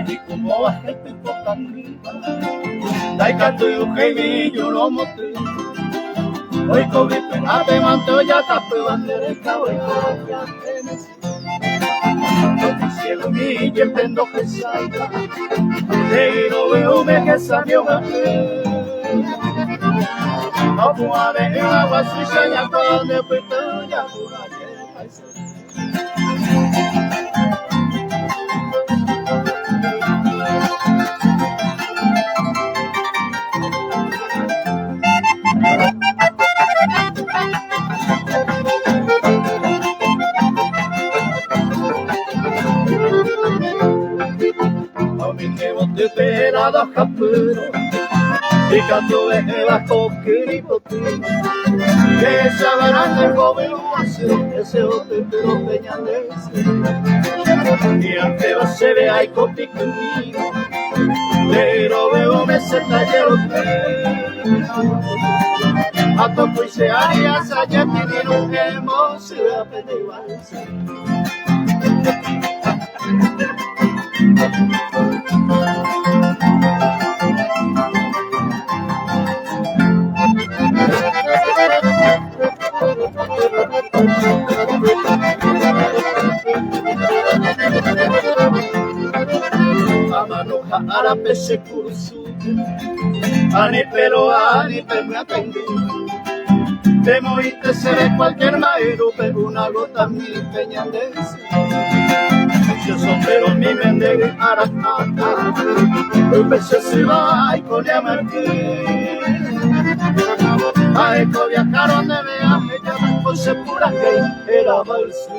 に雲は減ってこたんり大家というヘビーのもっておいこびくなでまんとやたぷわんでれかおいこやってねしCielo mi yendo que salga de lo veo me que salió no puedo ver agua sucia ya cuando puedo ya Desesperados capuros y canto de las coquiripotín que sabrán del joven hacer ese hotel de los peñales y aunque no se vea hay copi conmigo pero veo me se taller a topo y se haría allá tienen un emo se ve a pendiente Amanoja arape se cursu ani pero me atendí te moriste se ve cualquier maero pero una gota mi peñandense yo sombrero mi mendere aracata un beso se va y con ya a eco viajaron de viaje ya me puse pura que era balsú